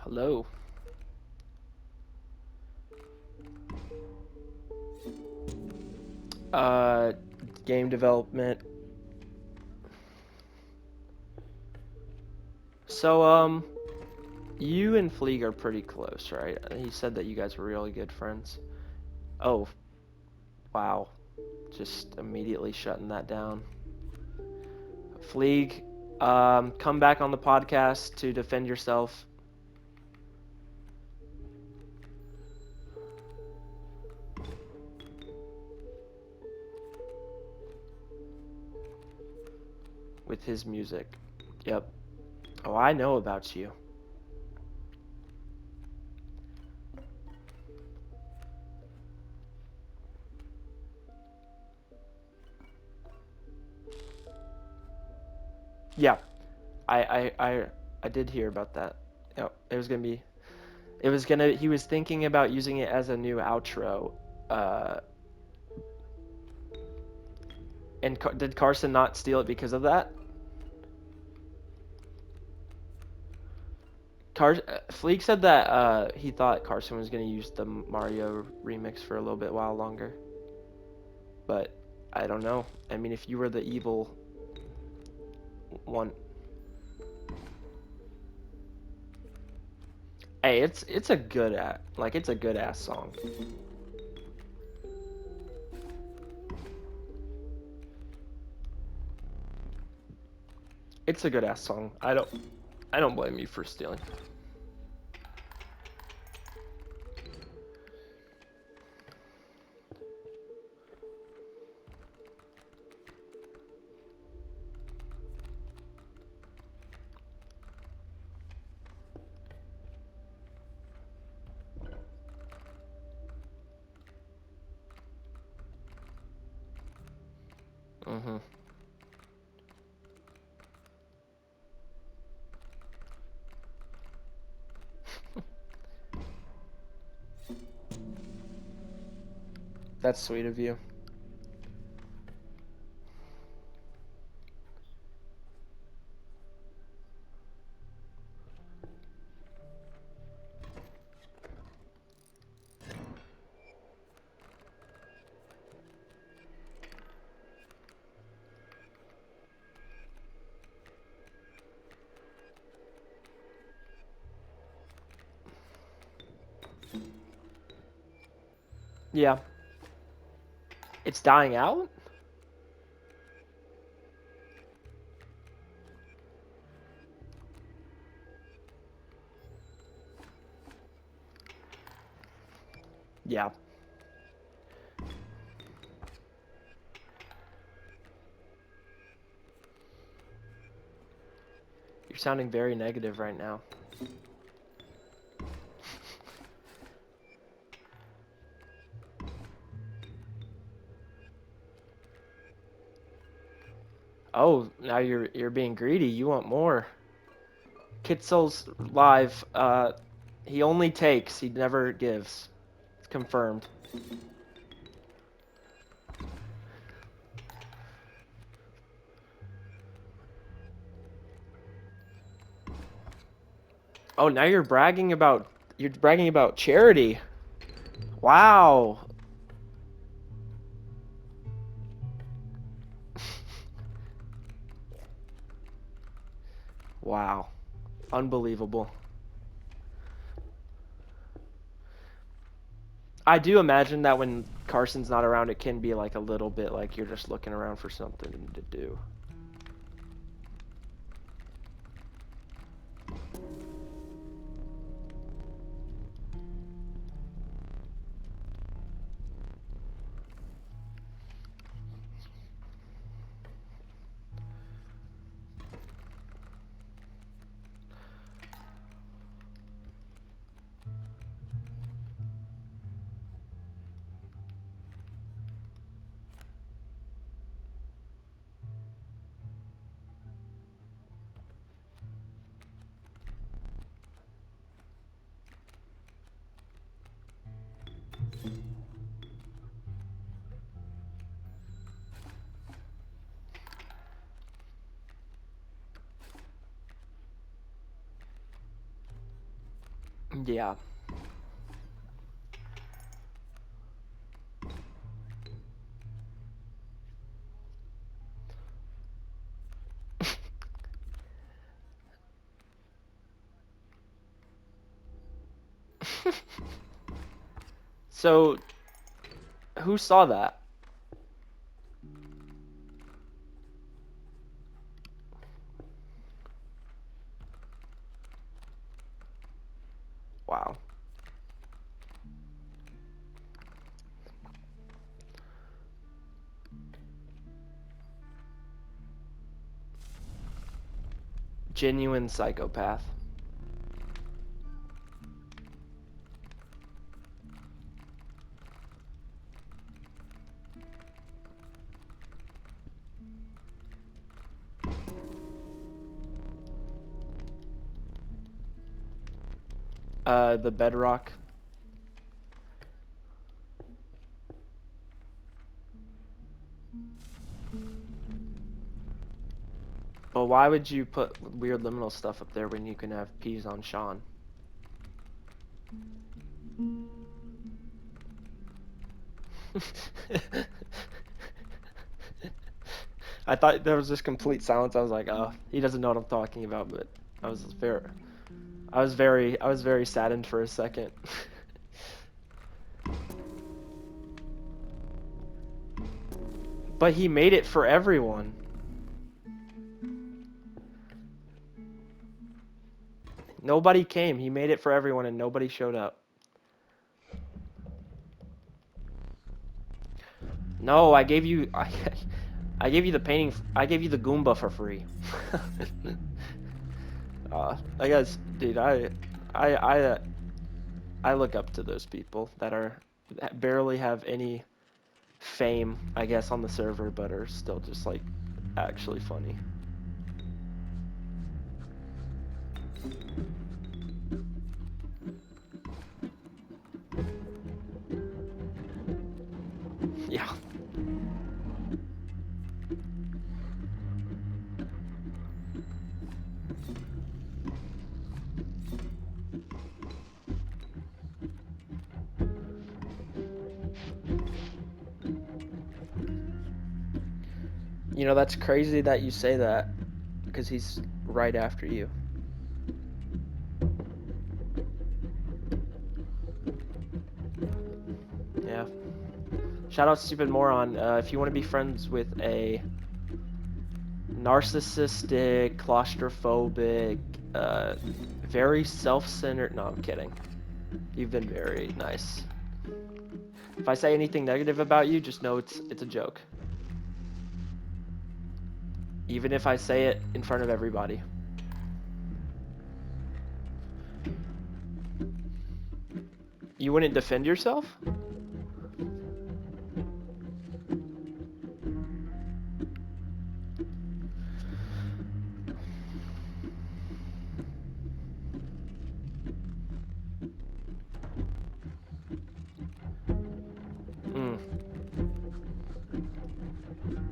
Hello. Uh, Game development. So, you and Fleeg are pretty close, right? He said that you guys were really good friends. Oh, wow. Just immediately shutting that down. Fleeg, come back on the podcast to defend yourself. With his music. Yep. Oh, I know about you. Yeah, I did hear about that. Yep, it was gonna be. It was gonna. He was thinking about using it as a new outro. Uh, and did Carson not steal it because of that? Fleek said that he thought Carson was gonna use the Mario remix for a little bit while longer. But I don't know. I mean, if you were the evil one, hey, it's a good it's a good ass song. It's a good ass song. I don't blame you for stealing. Mhm. That's sweet of you. Yeah. It's dying out? Yeah. You're sounding very negative right now. Oh, now you're being greedy. You want more. Kitzel's live. He only takes. He never gives. It's confirmed. Oh, now you're bragging about charity. Wow. Wow. Unbelievable. I do imagine that when Carson's not around, it can be like a little bit like you're just looking around for something to do. Yeah. So, who saw that? Wow. Genuine psychopath. The bedrock. But why would you put weird liminal stuff up there when you can have peas on Sean? I thought there was this complete silence. I was like, oh, he doesn't know what I'm talking about, but I was very I was very saddened for a second. But he made it for everyone. Nobody came. He made it for everyone and nobody showed up. No, I gave you I gave you the painting. I gave you the Goomba for free. I guess, dude, I, I, I look up to those people that barely have any fame, I guess, on the server, but are still just like actually funny. Yeah. You know, that's crazy that you say that because he's right after you. Yeah. Shout out Stupid Moron. If you want to be friends with a narcissistic, claustrophobic, very self-centered. No, I'm kidding. You've been very nice. If I say anything negative about you, just know it's a joke. Even if I say it in front of everybody. You wouldn't defend yourself? Mm.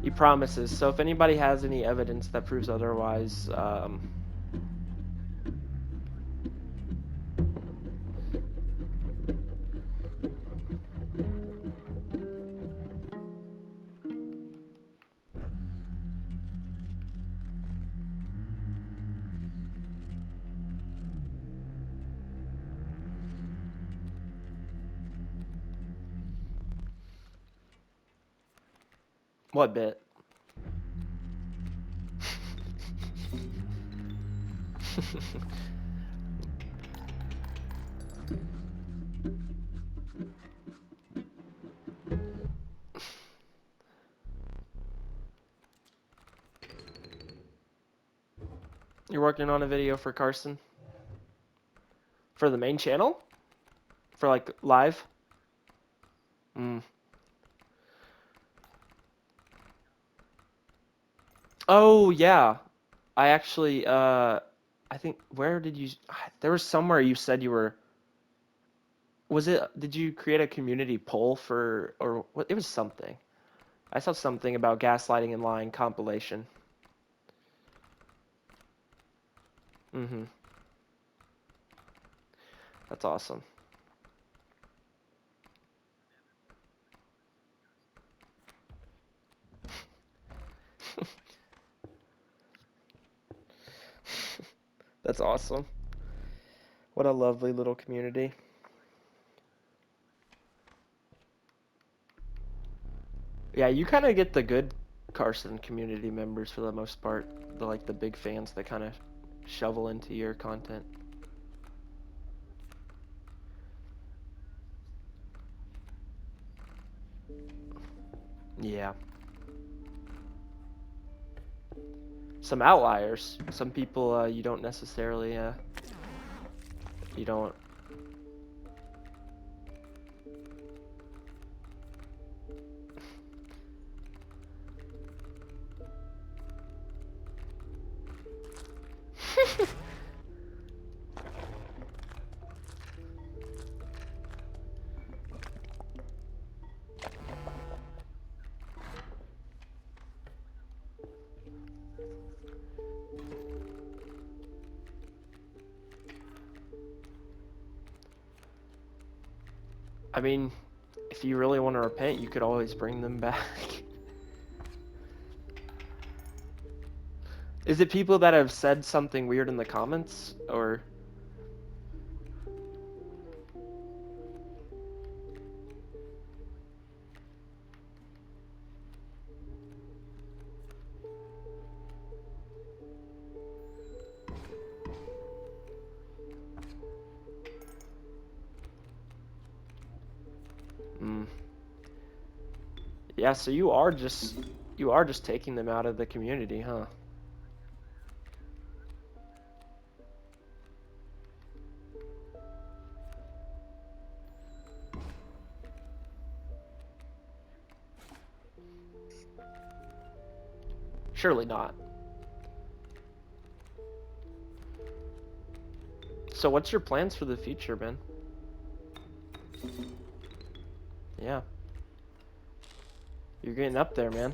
He promises. So if anybody has any evidence that proves otherwise, what bit? You're working on a video for Carson? For the main channel? For like live? Mm. Oh yeah. I actually I think where did you there was somewhere you said you were was it did you create a community poll for or what it was something. I saw something about gaslighting and lying compilation. Mhm. That's awesome. That's awesome. What a lovely little community. Yeah, you kind of get the good Carson community members for the most part. The big fans that kind of shovel into your content. Yeah. Some outliers. Some people you don't necessarily you don't. I mean, if you really want to repent, you could always bring them back. Is it people that have said something weird in the comments, or? Mm. Yeah, so you are just taking them out of the community, huh? Surely not. So what's your plans for the future, man? Yeah, you're getting up there, man.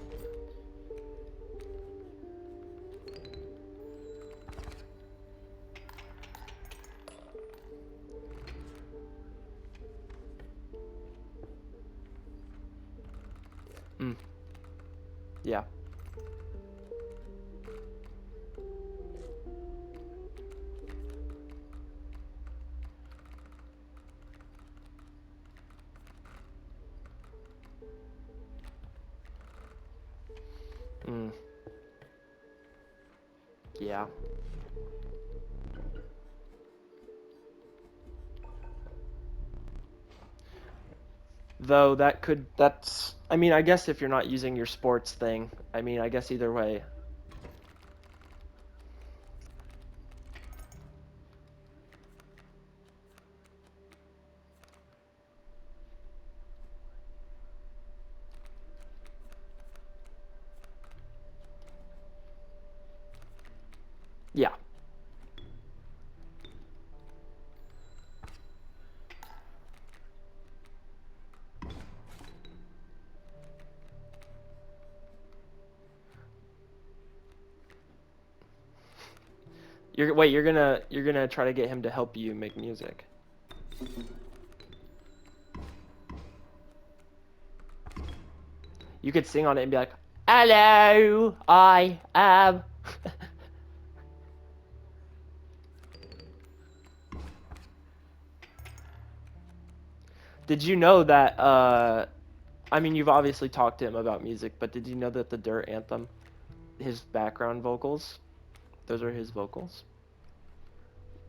Mm. Yeah. Mm. Yeah. Though I mean, I guess if you're not using your sports thing, I mean, I guess either way. Yeah. You're gonna try to get him to help you make music. You could sing on it and be like, "Hello, I am." Did you know that I mean, you've obviously talked to him about music, but did you know that the Dirt anthem, his background vocals, those are his vocals?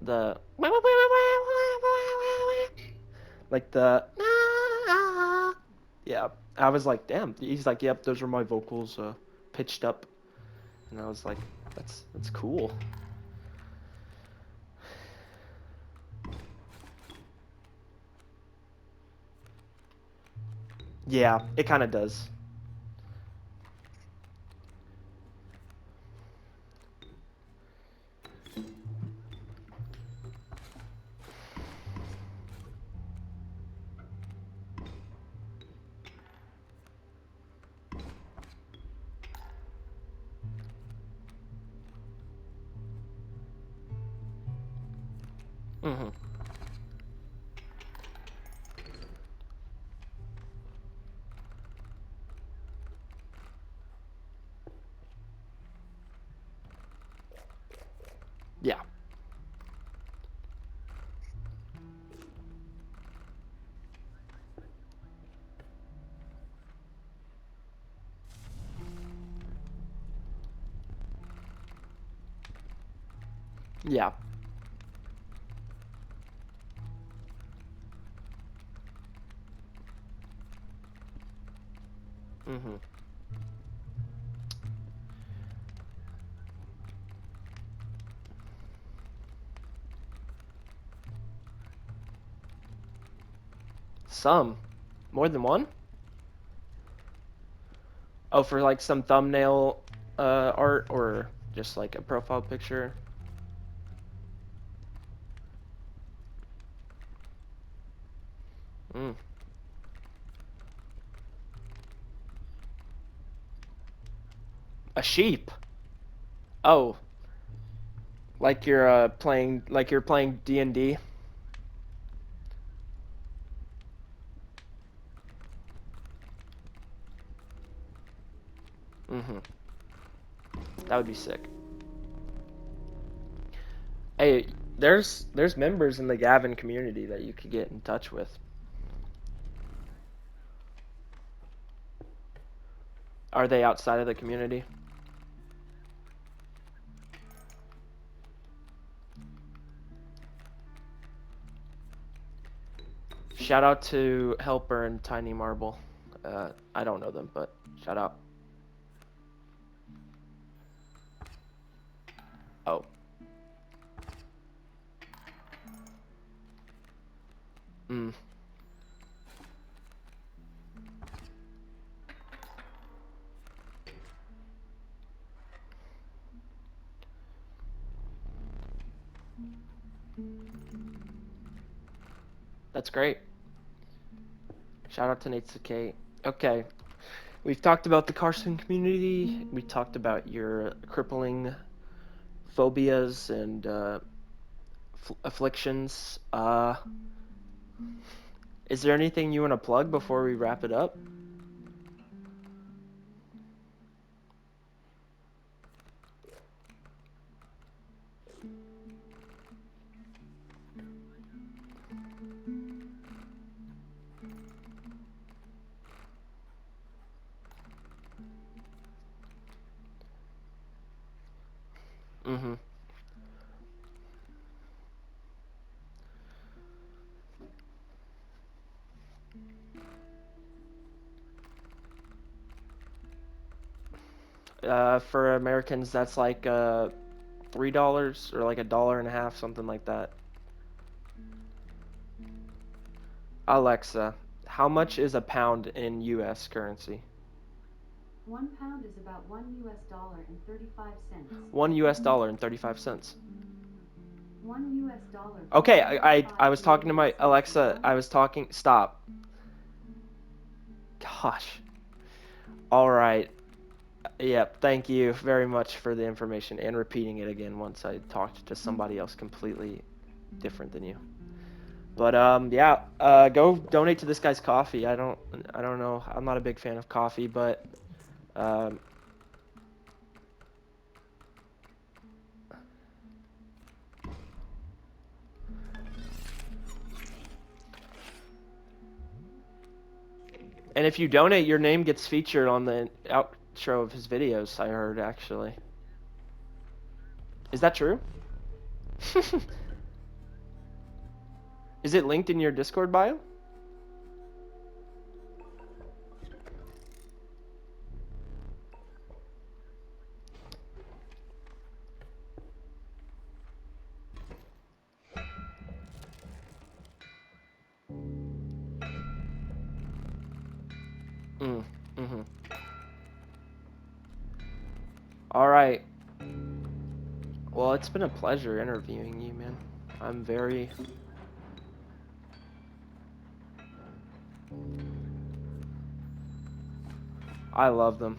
The like the yeah. I was like, damn. He's like, yep, those are my vocals pitched up. And I was like, that's cool. Yeah, it kind of does. Hmm. Yeah. Mm-hmm. Some. More than one? Oh, for like some thumbnail art or just like a profile picture? Mm. A sheep. Oh, like you're playing D&D? Mm-hmm. That would be sick. Hey, there's members in the Gavin community that you could get in touch with. Are they outside of the community? Shout out to Helper and Tiny Marble. I don't know them, but shout out. Oh. Mm. That's great. Shout out to Nate Sakate. Okay. We've talked about the Carson community. We talked about your crippling phobias and afflictions. Is there anything you want to plug before we wrap it up? Mm-hmm. For Americans, that's like $3 or like $1.50, something like that. Alexa, how much is a pound in U.S. currency? £1 is about $1 and 35 cents. $1 and 35 cents. $1 Okay, plus I 35 was talking to Canadian my cents Alexa. equals. I was talking. Stop. Gosh. All right. Yep. Thank you very much for the information and repeating it again once I talked to somebody else completely different than you. But yeah. Go donate to this guy's coffee. I don't know. I'm not a big fan of coffee, but um, and if you donate, your name gets featured on the outro of his videos. I heard actually. Is that true? Is it linked in your Discord bio? Mm. Mm-hmm. All right. Well, it's been a pleasure interviewing you, man. I'm very. I love them.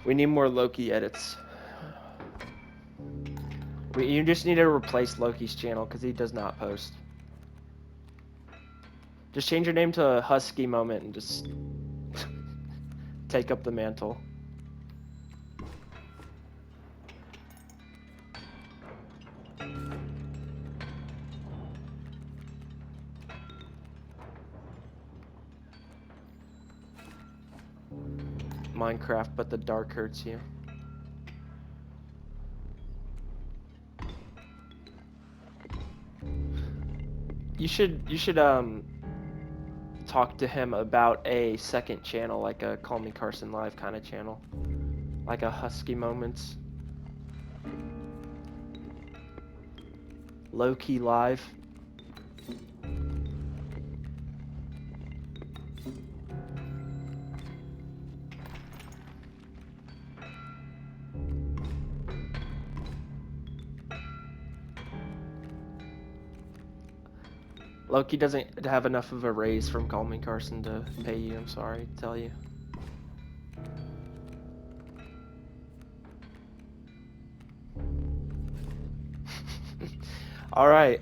We need more Loki edits. You just need to replace Loki's channel because he does not post. Just change your name to Husky Moment and just take up the mantle. Minecraft, but the dark hurts you. you should talk to him about a second channel, like a Call Me Carson Live kind of channel, like a Husky Moments, Low Key Live. Loki doesn't have enough of a raise from Call Me Carson to pay you. I'm sorry to tell you. All right.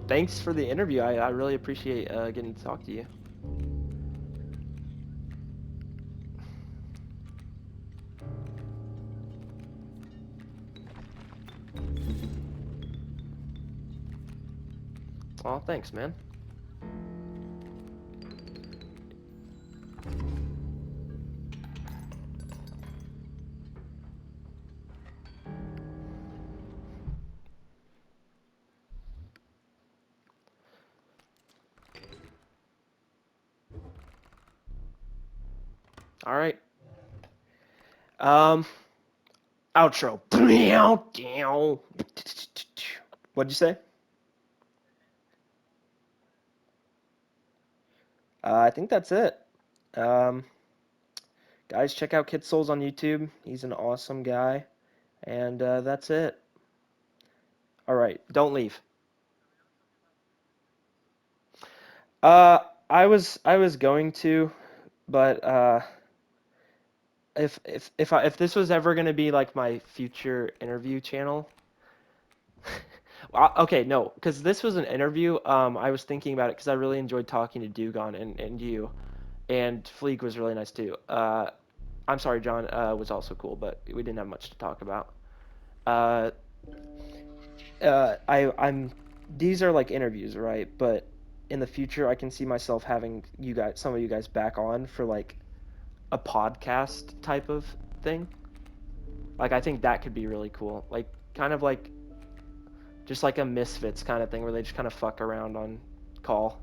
Thanks for the interview. I really appreciate getting to talk to you. Oh, thanks, man. All right. Outro. What'd you say? I think that's it. Um, guys, check out Kid Souls on YouTube. He's an awesome guy. And that's it. All right, don't leave. Uh, I was going to, but if this was ever gonna be like my future interview channel, okay, no, because this was an interview. I was thinking about it because I really enjoyed talking to Dugon and you, and Fleek was really nice too. I'm sorry, John was also cool, but we didn't have much to talk about. Uh, I'm these are like interviews, right? But in the future, I can see myself having some of you guys back on for like a podcast type of thing. Like I think that could be really cool. Like kind of like just like a Misfits kind of thing where they just kind of fuck around on call.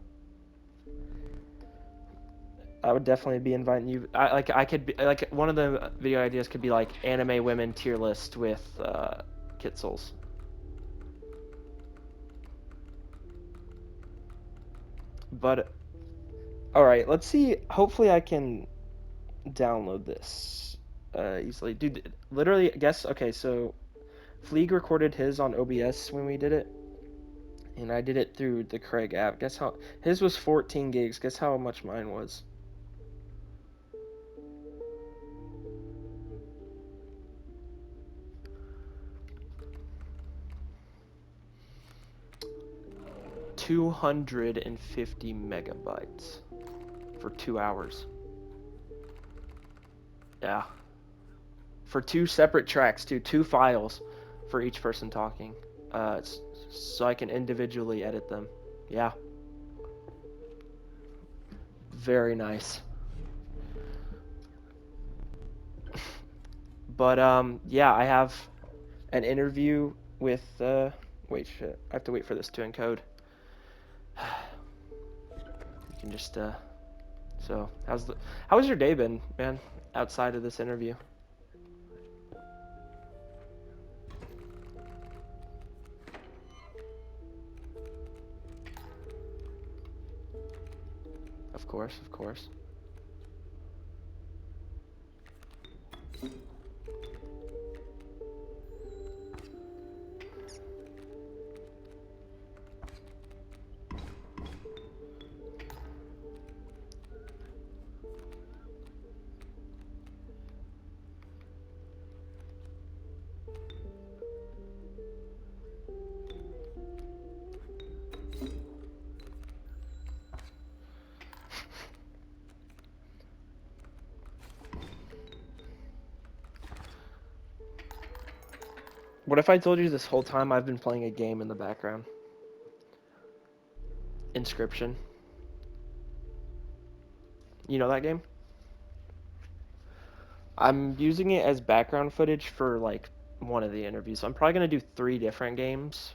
I would definitely be inviting you. I could be like one of the video ideas could be like anime women tier list with Kit Souls. But all right, let's see. Hopefully, I can download this easily. Dude, literally, guess. Okay, so Fleeg recorded his on OBS when we did it, and I did it through the Craig app. Guess how his was 14 gigs. Guess how much mine was? $250 megabytes for 2 hours. Yeah. For two separate tracks, two files for each person talking. So I can individually edit them. Yeah. Very nice. But yeah, I have an interview with wait, shit. I have to wait for this to encode. You can just so how's your day been, man, outside of this interview? Of course, of course. What if I told you this whole time I've been playing a game in the background? Inscription. You know that game? I'm using it as background footage for like one of the interviews. I'm probably gonna do 3 different games.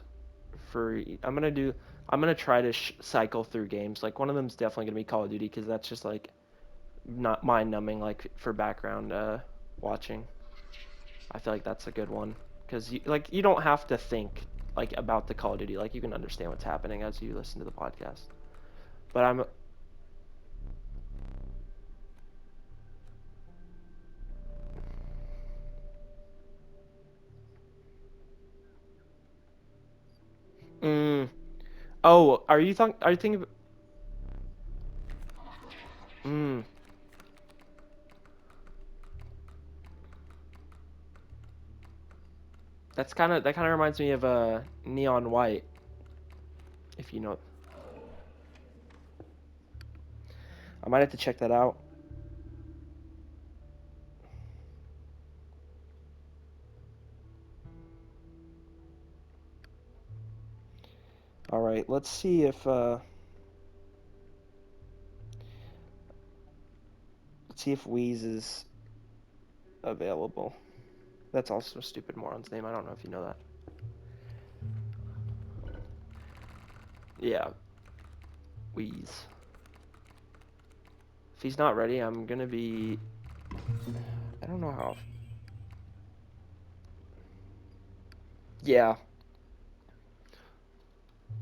I'm gonna try to cycle through games. Like one of them's definitely gonna be Call of Duty because that's just like not mind numbing, like for background watching. I feel like that's a good one because you don't have to think like about the Call of Duty. Like you can understand what's happening as you listen to the podcast. But mm, oh, are you thinking? Mm, that kind of reminds me of Neon White, if you know. I might have to check that out. All right, let's see if Wheeze is available. That's also a stupid moron's name. I don't know if you know that. Yeah, Wheeze. If he's not ready, I'm gonna be. I don't know how. Yeah.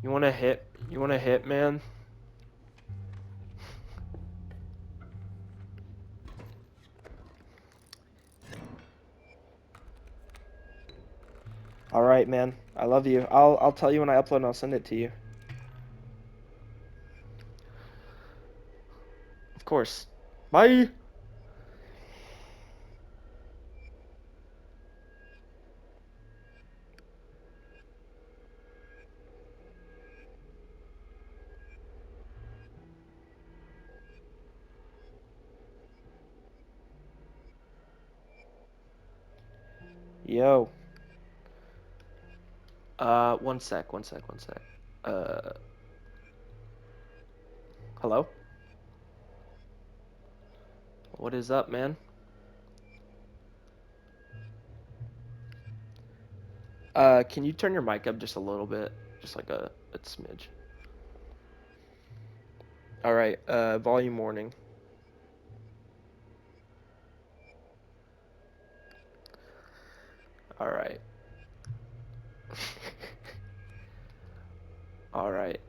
You wanna hit? You wanna hit, man? All right, man. I love you. I'll tell you when I upload and I'll send it to you. Of course. Bye. Yo. One sec. One sec. One sec. Uh, hello? What is up, man? Can you turn your mic up just a little bit? Just like a smidge. All right, volume warning. All right. All right.